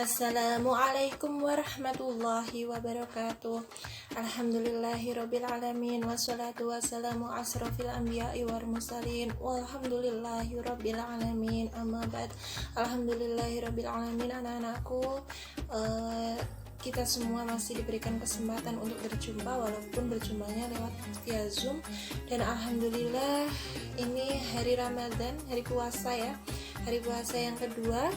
Assalamualaikum warahmatullahi wabarakatuh. Alhamdulillahirabbil alamin wassalatu wassalamu asrofil anbiya'i wal mursalin walhamdulillahirabbil alamin amma ba'd. Alhamdulillahirabbil alamin. Anak-anakku, kita semua masih diberikan kesempatan untuk berjumpa walaupun berjumpanya lewat via Zoom, dan alhamdulillah ini hari Ramadan, hari puasa ya. Hari puasa yang kedua.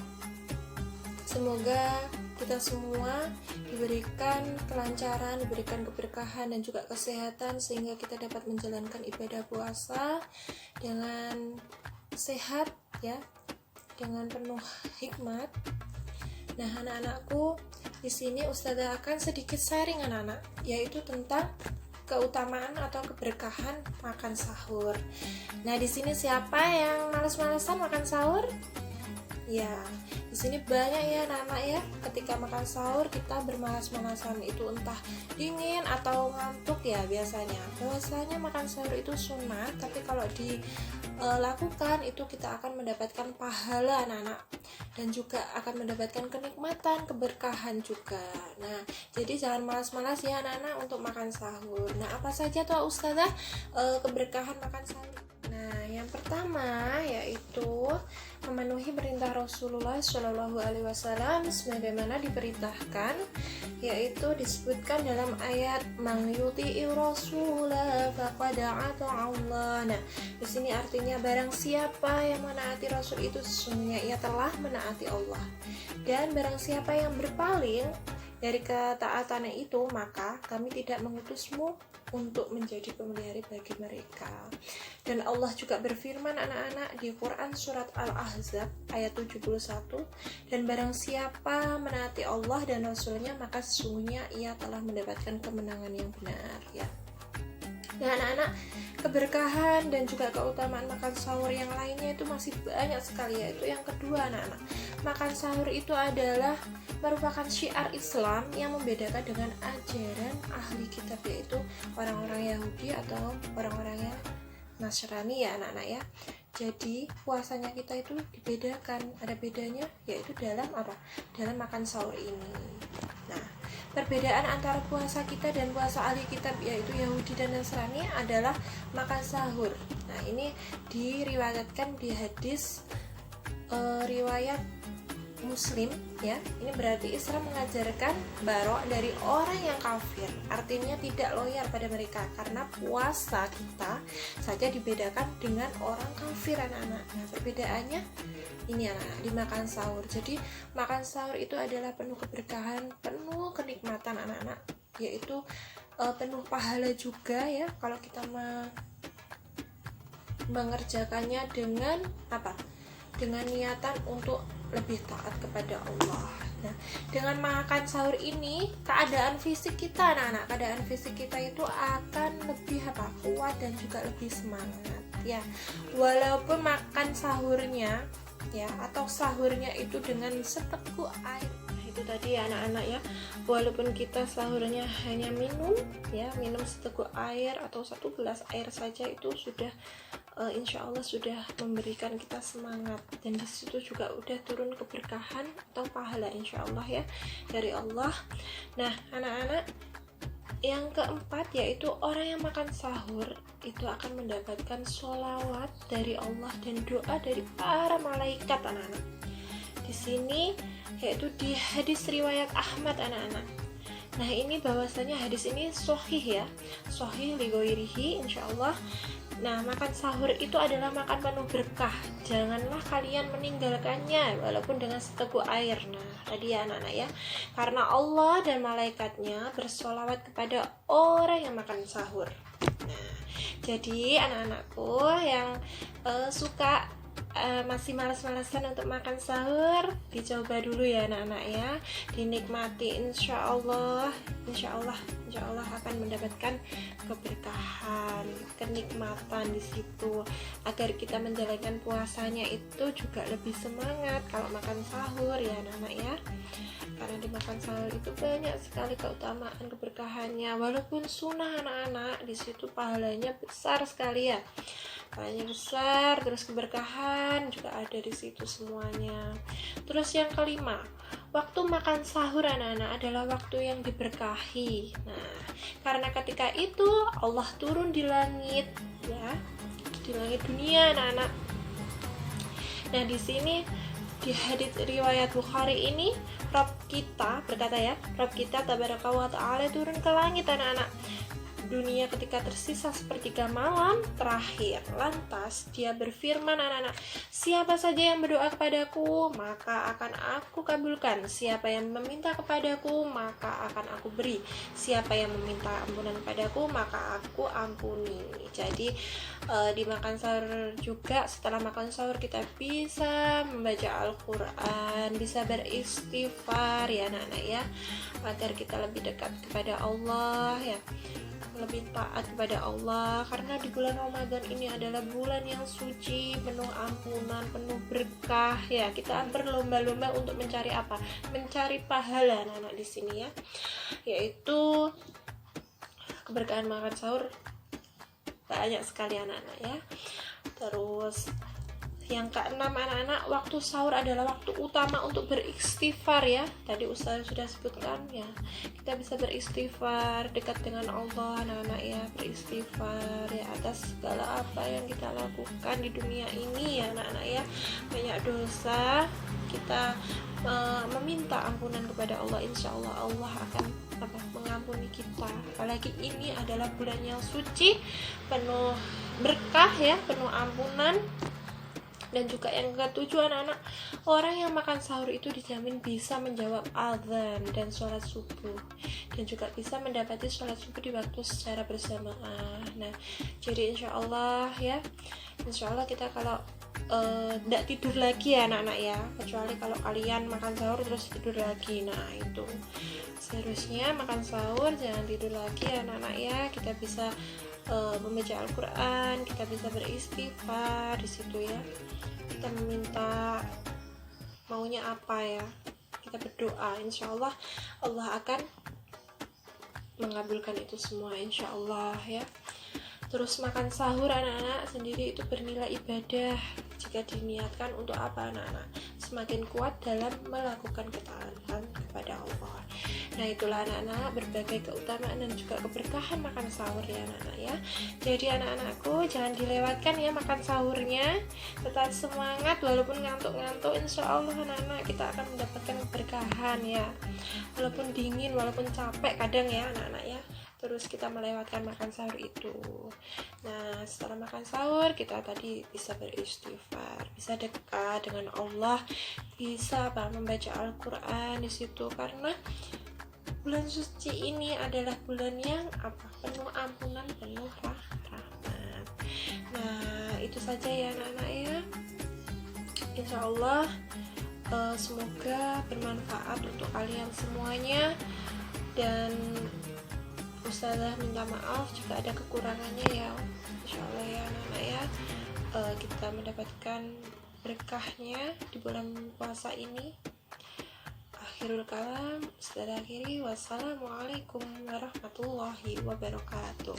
Semoga kita semua diberikan kelancaran, diberikan keberkahan dan juga kesehatan sehingga kita dapat menjalankan ibadah puasa dengan sehat ya, dengan penuh hikmat. Nah, anak-anakku, di sini Ustazah akan sedikit sharing anak-anak, yaitu tentang keutamaan atau keberkahan makan sahur. Nah, di sini siapa yang malas-malasan makan sahur? Ya, di sini banyak ya anak-anak ya. Ketika makan sahur kita bermalas-malasan, itu entah dingin atau ngantuk ya biasanya. Bahwasanya makan sahur itu sunnah, tapi kalau dilakukan itu kita akan mendapatkan pahala anak-anak, dan juga akan mendapatkan kenikmatan, keberkahan juga. Nah, jadi jangan malas-malas ya anak-anak untuk makan sahur. Nah, apa saja tuh Ustazah keberkahan makan sahur? Nah, yang pertama yaitu memenuhi perintah Rasulullah Shallallahu Alaihi Wasallam sebagaimana diperintahkan, yaitu disebutkan dalam ayat "Man yuti'ir Rasulah faqad ata'a Allah". Nah, di sini artinya barang siapa yang menaati Rasul itu sesungguhnya ia telah menaati Allah, dan barang siapa yang berpaling dari ketaatannya itu maka kami tidak mengutusmu untuk menjadi pemelihara bagi mereka. Dan Allah juga berfirman anak-anak di Quran surat Al-Ahzab ayat 71, dan barang siapa menaati Allah dan Rasulnya maka sesungguhnya ia telah mendapatkan kemenangan yang benar ya. Nah anak-anak, keberkahan dan juga keutamaan makan sahur yang lainnya itu masih banyak sekali, yaitu yang kedua anak-anak, makan sahur itu adalah merupakan syiar Islam yang membedakan dengan ajaran ahli kitab, yaitu orang-orang Yahudi atau orang-orang yang Nasrani ya anak-anak ya. Jadi puasanya kita itu dibedakan, ada bedanya yaitu dalam apa? Dalam makan sahur ini. Nah, perbedaan antara puasa kita dan puasa ahli kitab yaitu Yahudi dan Nasrani adalah makan sahur. Nah, ini diriwayatkan di hadis riwayat Muslim ya. Ini berarti Islam mengajarkan barok dari orang yang kafir, artinya tidak loyal pada mereka, karena puasa kita saja dibedakan dengan orang kafir anak-anak. Nah, perbedaannya ini anak-anak di makan sahur. Jadi makan sahur itu adalah penuh keberkahan, penuh kenikmatan anak-anak, yaitu penuh pahala juga ya kalau kita mengerjakannya dengan apa? Dengan niatan untuk lebih taat kepada Allah. Nah, dengan makan sahur ini keadaan fisik kita anak-anak, keadaan fisik kita itu akan lebih kuat dan juga lebih semangat ya. Walaupun makan sahurnya ya atau sahurnya itu dengan seteguk air. Nah, itu tadi ya anak-anak ya. Walaupun kita sahurnya hanya minum seteguk air atau 1 gelas air saja, itu sudah insya Allah sudah memberikan kita semangat, dan disitu juga udah turun keberkahan atau pahala insya Allah ya dari Allah. Nah anak-anak, yang keempat yaitu orang yang makan sahur itu akan mendapatkan sholawat dari Allah dan doa dari para malaikat anak-anak. Di sini yaitu di hadis riwayat Ahmad anak-anak. Nah ini bahwasanya hadis ini sahih ya, sahih li ghairihi insyaallah. Nah, makan sahur itu adalah makan penuh berkah. Janganlah kalian meninggalkannya walaupun dengan seteguk air. Nah, tadi ya anak-anak ya. Karena Allah dan malaikatnya bersolawat kepada orang yang makan sahur. Nah, jadi anak-anakku yang suka masih malas-malasan untuk makan sahur, dicoba dulu ya anak-anak ya, dinikmati, insya Allah akan mendapatkan keberkahan, kenikmatan di situ, agar kita menjalankan puasanya itu juga lebih semangat kalau makan sahur ya anak-anak ya. Karena di makan sahur itu banyak sekali keutamaan, keberkahannya, walaupun sunnah anak-anak, di situ pahalanya besar sekali ya. pahalanya besar, terus keberkahan juga ada di situ semuanya. Terus yang kelima, waktu makan sahur anak-anak adalah waktu yang diberkahi. Nah, karena ketika itu Allah turun di langit, ya, di langit dunia anak-anak. Nah, di sini di hadits riwayat Bukhari ini Rabb kita berkata, ya, Rabb kita tabaraka wa ta'ala turun ke langit anak-anak dunia ketika tersisa sepertiga malam terakhir. Lantas dia berfirman anak-anak, siapa saja yang berdoa kepadaku maka akan aku kabulkan, siapa yang meminta kepadaku maka akan aku beri, siapa yang meminta ampunan kepadaku maka aku ampuni. Jadi di makan sahur juga, setelah makan sahur kita bisa membaca Al-Quran, bisa beristighfar ya anak-anak ya, agar kita lebih dekat kepada Allah ya, lebih taat kepada Allah. Karena di bulan Ramadan ini adalah bulan yang suci, penuh ampunan, penuh berkah ya. Kita berlomba-lomba untuk mencari apa? Mencari pahala anak-anak di sini ya. Yaitu keberkahan makan sahur banyak sekali anak-anak ya. Terus yang keenam anak-anak, waktu sahur adalah waktu utama untuk beristighfar ya. Tadi Ustaz sudah sebutkan ya, kita bisa beristighfar, dekat dengan Allah anak-anak ya, beristighfar ya atas segala apa yang kita lakukan di dunia ini ya anak-anak ya. Banyak dosa, kita meminta ampunan kepada Allah, insya Allah Allah akan mengampuni kita. Apalagi ini adalah bulan yang suci, penuh berkah ya, penuh ampunan. Dan juga yang ketujuh anak-anak, orang yang makan sahur itu dijamin bisa menjawab azan dan sholat subuh, dan juga bisa mendapati sholat subuh di waktu secara bersamaan. Nah, jadi insya Allah ya, insya Allah kita kalau tidak tidur lagi ya anak-anak ya, kecuali kalau kalian makan sahur terus tidur lagi. Nah itu seharusnya makan sahur jangan tidur lagi ya anak-anak ya. Kita bisa membaca Al-Quran, kita bisa beristighfar di situ ya, kita meminta maunya apa ya, kita berdoa, insya Allah Allah akan mengabulkan itu semua insya Allah ya. Terus makan sahur anak-anak sendiri itu bernilai ibadah jika diniatkan untuk apa anak-anak? Semakin kuat dalam melakukan ketaatan kepada Allah. Nah itulah anak-anak berbagai keutamaan dan juga keberkahan makan sahur ya anak-anak ya. Jadi anak-anakku jangan dilewatkan ya makan sahurnya, tetap semangat walaupun ngantuk-ngantuk, insya Allah anak-anak kita akan mendapatkan keberkahan ya. Walaupun dingin, walaupun capek kadang ya anak-anak ya, terus kita melewatkan makan sahur itu. Nah setelah makan sahur kita tadi bisa beristighfar, bisa dekat dengan Allah, bisa membaca Al-Quran di situ, karena bulan suci ini adalah bulan yang penuh ampunan, penuh rahmat. Nah itu saja ya anak-anak ya, insya Allah semoga bermanfaat untuk kalian semuanya. Dan Ustazah minta maaf jika ada kekurangannya ya, insya Allah ya anak-anak ya, kita mendapatkan berkahnya di bulan puasa ini. Akhirul kalam, Ustazah akhiri, wassalamualaikum warahmatullahi wabarakatuh.